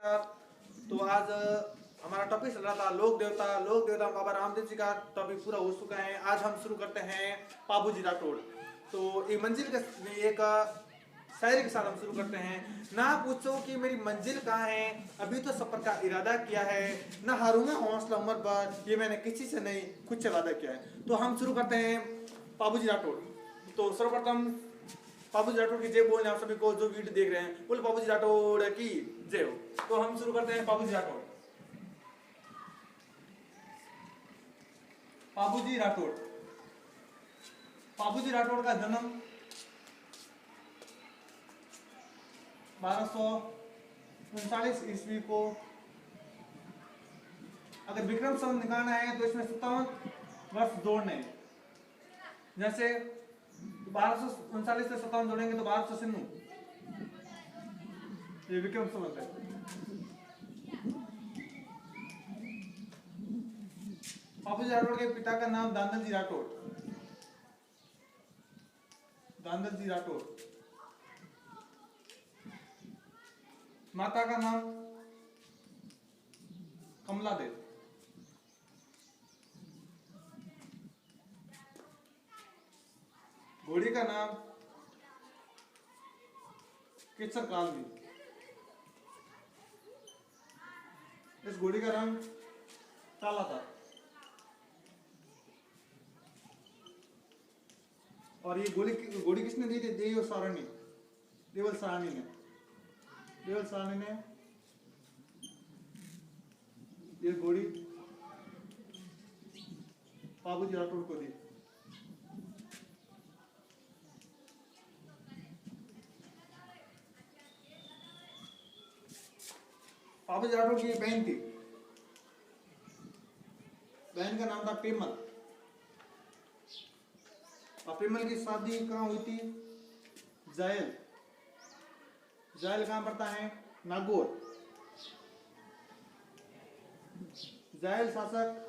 तो आज हमारा टॉपिक चल रहा था लोक देवता बाबा रामदेव जी का टॉपिक पूरा हो चुका है। आज हम शुरू करते हैं बाबूजी राठौड़। तो एक मंजिल का एक शायरी के साथ हम शुरू करते हैं। ना पूछो कि मेरी मंजिल कहाँ है, अभी तो सफर का इरादा किया है। ना हारूंगा हौसला उम्र पर, ये मैंने किसी से नहीं खुद से वादा किया है। तो हम शुरू करते हैं बाबूजी राठौड़। तो सर्वप्रथम बाबूजी राठौड़ की जय बोल। आप सभी को जो वीडियो देख रहे हैं बोल बाबूजी राठौड़ की जय हो। तो हम शुरू करते हैं बाबूजी राठौड़। बाबूजी राठौड़। बाबूजी राठौड़ का जन्म 1239 ईस्वी को। अगर विक्रम संवत निकालना है तो इसमें 57 वर्ष जोड़ने हैं। जैसे 1239 से 57 जोड़ेंगे तो 1200 ये विक्रम संवत है। बाबूजी राठौड़ के पिता का नाम दांदल जी राठौड़। दांदल जी राठौड़। माता का नाम कमला देव। घोड़ी का नाम केसर कालवी। इस घोड़ी का रंग काला था। और ये घोड़ी किसने दी थी? देवल सारणी ने ये घोड़ी बाबूजी राठौड़ को दी। बाबूजी राठौड़ की बहन थी। बहन का नाम था पेमल। और पेमल की शादी कहाँ हुई थी? जायल कहाँ पड़ता है? नागौर। जायल शासक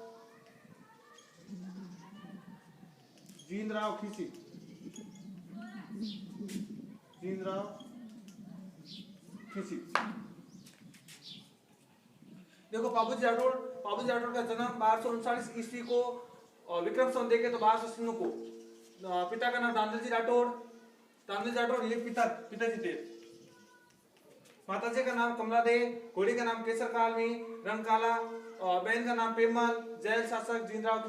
जीनराव खीसी। देखो बाबूजी राठौड़ का जन्म 1239 ईस्वी को और विक्रम संवत देखे तो 1200 को। पिता का नाम दांदल जी राठौड़ ये पिताजी थे। माताजी का नाम कमला दे, घोड़ी का नाम केसर कालवी, रंग काला। और बहन का नाम पेमल। जैल शासक जीनराव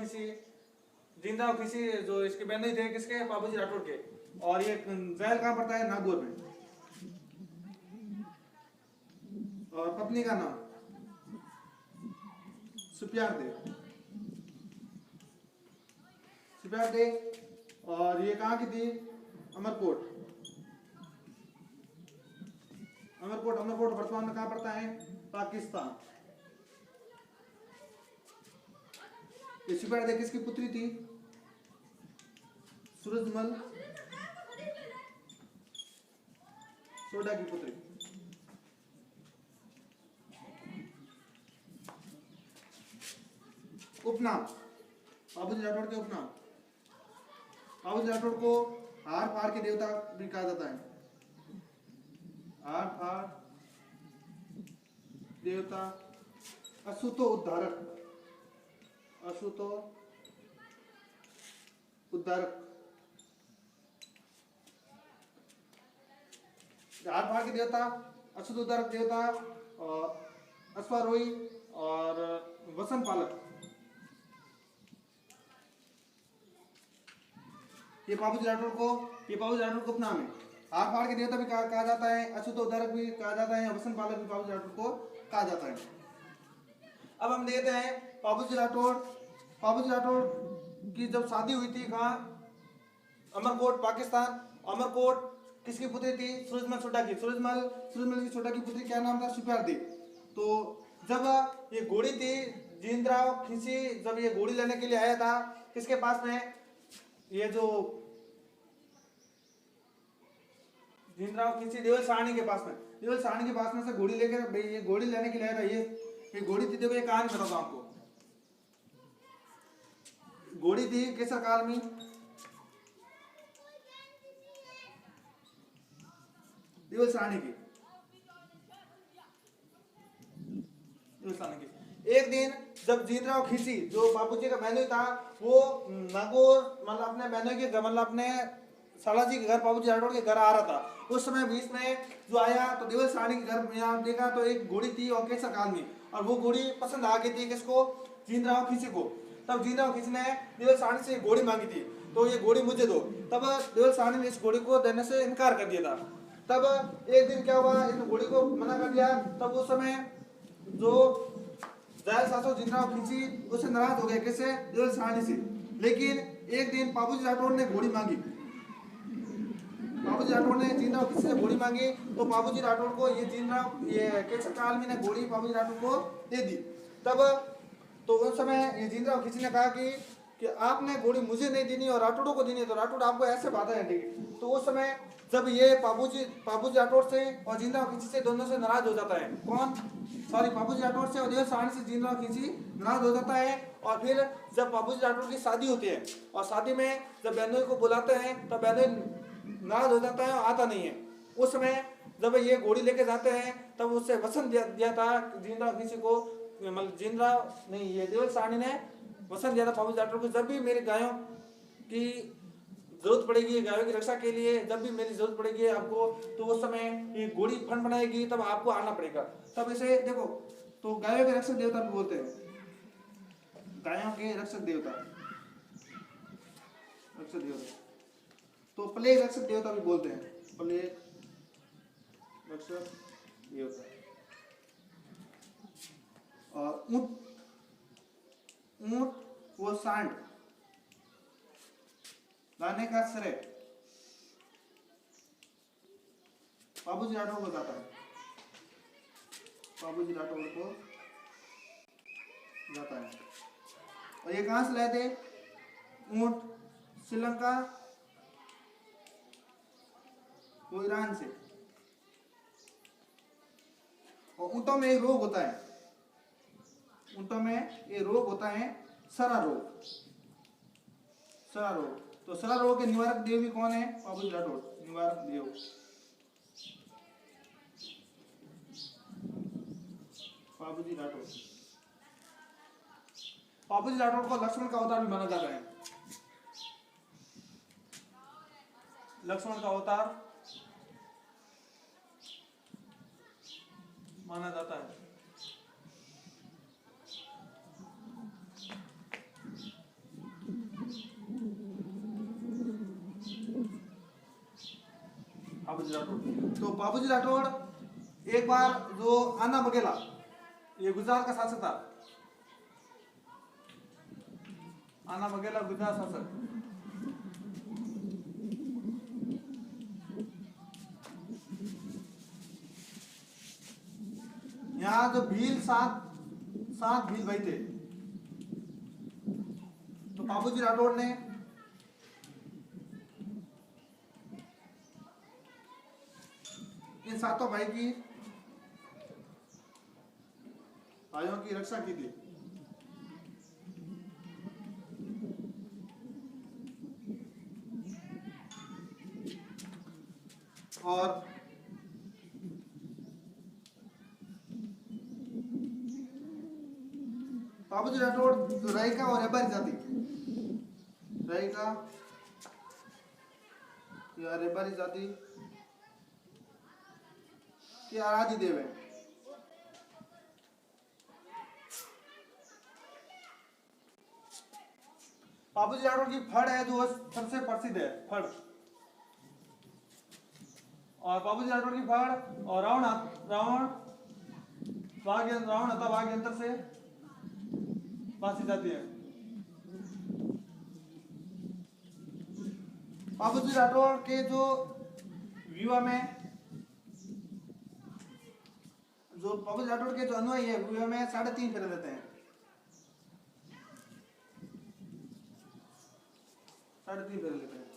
खीसी जो इसके बहन थे किसके? बाबूजी राठौड़ के। और ये जैल कहाँ पड़ता है? नागौर में। और पत्नी का नाम सुप्यार दे। और ये कहाँ की थी? अमरकोट वर्तमान में कहाँ पड़ता है? पाकिस्तान। ये सुप्यार दे किसकी पुत्री थी? सूरजमल सोडा की पुत्री। उपनाम बाबूजी राठौड़ के उपनाम। बाबूजी राठौड़ को हार फार के देवता भी कहा जाता है। हार फार देवता, अछूतो उद्धारक। हार फार के देवता, अछूत उद्धारक देवता, अश्वारोही और वसन पालक। ये बाबूजी राठौड़ को उपनाम है। हार फाड़ के देवता भी कहा जाता है, अछूत उद्धारक भी कहा जाता है, वसन पालक भी बाबूजी राठौड़ को कहा जाता है। अब हम देखते हैं बाबूजी राठौड़ की जब शादी हुई थी कहाँ? अमरकोट पाकिस्तान। अमरकोट किसकी पुत्री थी? सूरजमल सोडा की। सूरजमल की सोडा की पुत्री क्या नाम था? सुप्यार दी। तो जब ये घोड़ी थी, जीनराव खीसी जब ये घोड़ी लेने के लिए आया था किसके पास में? ये जो जीनराव खीसी देवल सारणी के पास में से घोड़ी लेकर ये घोड़ी लेने के लिए आया था। ये घोड़ी थी। देखो ये कहानी बताता हूं आपको। घोड़ी थी केसर काल में। देवल सारणी की। दिवस सारणी की। एक दिन जब जीतराव खींची जो बापूजी का बहनोई था वो नागौर मतलब अपने बहनोई के मतलब अपने सालाजी के घर बाबूजी राठौड़ के घर आ रहा था। उस समय बीच में जो आया तो देवल सारणी के घर में आप देखा तो एक घोड़ी थी और केसर काल में, और वो घोड़ी पसंद आ गई थी किसको, जीतराव खींची को। तब जीतराव खींची ने देवल सारणी से घोड़ी मांगी थी, तो ये घोड़ी मुझे दो। तब देवल सारणी ने इस घोड़ी को देने से इनकार कर दिया था। तब एक दिन क्या हुआ, इस घोड़ी को मना कर दिया। तब उस समय जो दयाल शासक जीतराव खींची उससे नाराज हो गए, किससे, देवल सारणी से। लेकिन एक दिन बाबूजी राठौड़ ने घोड़ी मांगी, बाबूजी राठौड़ ने जीतराव खींची से घोड़ी मांगी, तो बाबूजी राठौड़ को ये जीतराव ये केसर काल में ने घोड़ी बाबूजी राठौड़ को दे दी। तब तो उस समय ये जीतराव खींची ने कहा कि आपने घोड़ी मुझे नहीं देनी और राठौड़ों को देनी है, तो राठौड़ आपको ऐसे बाधा है। तो उस समय जब ये बाबूजी राठौड़ से और जीतराव खींची से दोनों से नाराज हो जाता है, कौन, सॉरी बाबूजी राठौड़ से और देवल सारणी से जीतराव खींची नाराज हो जाता है। और फिर जब बाबूजी राठौड़ की शादी होती है और शादी में जब बहनोई को बुलाते हैं तब बहनोई नाराज हो जाता है और आता नहीं है। उस समय जब ये घोड़ी लेके जाते हैं तब उससे वचन दिया था जीतराव खींची को, मतलब जीतराव नहीं ये देवल सारणी ने वचन दिया था बाबूजी राठौड़ को, जब भी मेरी गायों की जरूरत पड़ेगी, गायों की रक्षा के लिए जब भी मेरी जरूरत पड़ेगी आपको, तो उस समय ये घोड़ी फन बनाएगी तब आपको आना पड़ेगा। तब इसे देखो, तो गायों के रक्षक देवता भी बोलते हैं, गायों के रक्षक देवता, तो प्लेग रक्षक देवता भी बोलते हैं, प्लेग रक्षक देवता। और ऊंट वो सांड लाने का श्रेय बाबूजी राठौड़ को जाता है, बाबूजी राठौड़ को जाता है। और ये कहां से लाए थे ऊंट, श्रीलंका, वो ईरान से। और ऊंटों में एक रोग होता है, ऊंटों में ये रोग होता है सरा रोग, सरा रोग। तो सरा रोग के निवारक देव भी कौन है, बाबूजी राठौड़, निवारक देव बाबूजी राठौड़। बाबूजी राठौड़ को लक्ष्मण का अवतार भी माना जाता है, लक्ष्मण का अवतार माना जाता है। बाबूजी राठौड़, तो बाबूजी राठौड़ एक बार जो आना बघेला ये गुजरात का शासक था, आना बघेला गुजरात शासक, यहाँ जो भील सात भील भाई थे, तो बाबूजी राठौड़ ने इन सातों भाई की भाइयों की रक्षा की थी। और बाबूजी राठौड़ रायका और रेबारी जाति, रायका या रेबारी जाति के आराध्य देव है। बाबूजी राठौड़ की फड़ है जो सबसे प्रसिद्ध है, फड़। और बाबूजी राठौड़ की फड़ और रावण हता वाघ यंत्र से बांसी जाती है। बाबूजी राठौड़ के जो विवाह में जो बाबूजी राठौड़ के जो अनुयायी है विवाह में 3.5 फेरे देते हैं, 3.5 फेरे लेते हैं।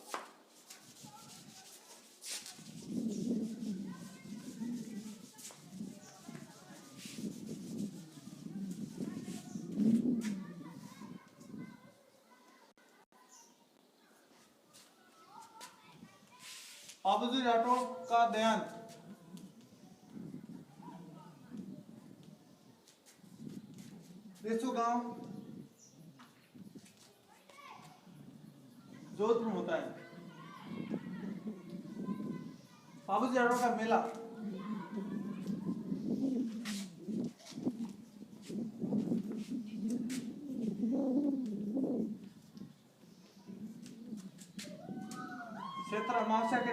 बाबूजी राठौड़ का देहांत देसू गांव जोधपुर में होता है। बाबूजी राठौड़ का मेला क्षेत्र अमावस्या के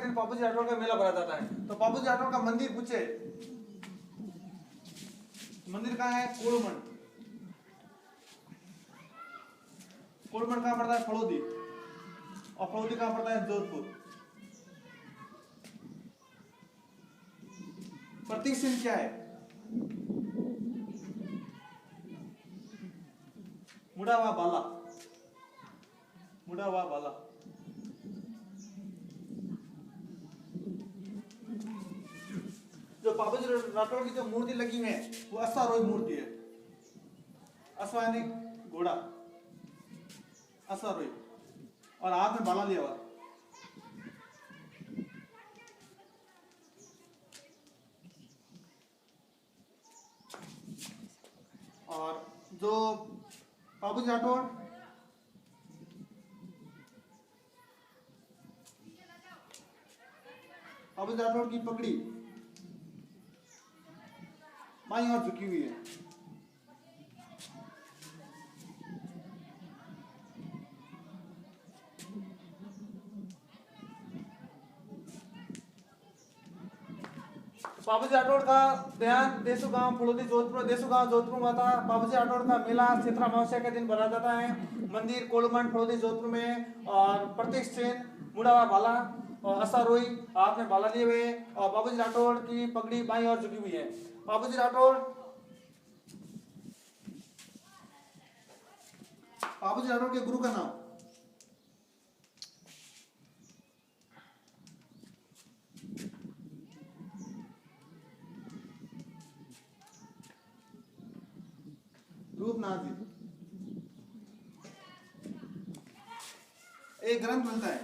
दिन बाबूजी राठौड़ का मेला भरा जाता है। तो बाबूजी राठौड़ का मंदिर पूछे, मंदिर कहाँ है? कोड़मन। कोड़मन कहाँ पड़ता है? फलोदी। और फलोदी कहाँ पड़ता है? जोधपुर। प्रतीक चिन्ह क्या है? मुड़ा हुआ बाला, मुड़ा हुआ बाला। जो बाबूजी राठौड़ की जो मूर्ति लगी हुई है वो अश्वारोही मूर्ति है। अश्व यानी घोड़ा, अश्वारोही, और हाथ में बाला लिया हुआ। और जो बाबूजी राठौड़ की पगड़ी बाईं ओर झुकी हुई है। बाबूजी राठौड़ का ध्यान देसू गांव फलोदी जोधपुर, देसू गांव जोधपुर में था। बाबूजी राठौड़ का मेला क्षेत्र अमावस्या के दिन भरा जाता है। मंदिर कोलमंड फलोदी जोधपुर में। और प्रतीक चिन्ह मुड़ा भाला और अश्वारोही, हाथ में भाला लिए हुए। और बाबूजी राठौड़ की पगड़ी बाईं ओर झुकी हुई है। बाबूजी राठौड़ के गुरु का नाम? रूपनाथ जी। एक ग्रंथ मिलता है,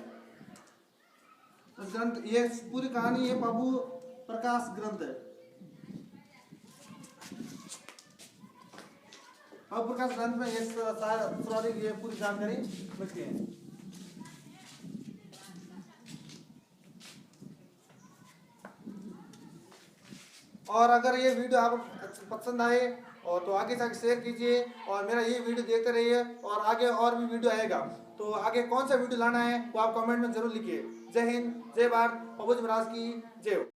उस ग्रंथ, ये पूरी कहानी है बाबू प्रकाश ग्रंथ है। बाबू प्रकाश ग्रंथ में ये पूरी जानकारी मिलती है। और अगर ये वीडियो आपको पसंद आए और तो आगे तक शेयर कीजिए और मेरा ये वीडियो देखते रहिए। और आगे और भी वीडियो आएगा, तो आगे कौन सा वीडियो लाना है वो आप कमेंट में जरूर लिखिए। जय हिंद, जय भारत, बाबूजी महाराज की जय हो।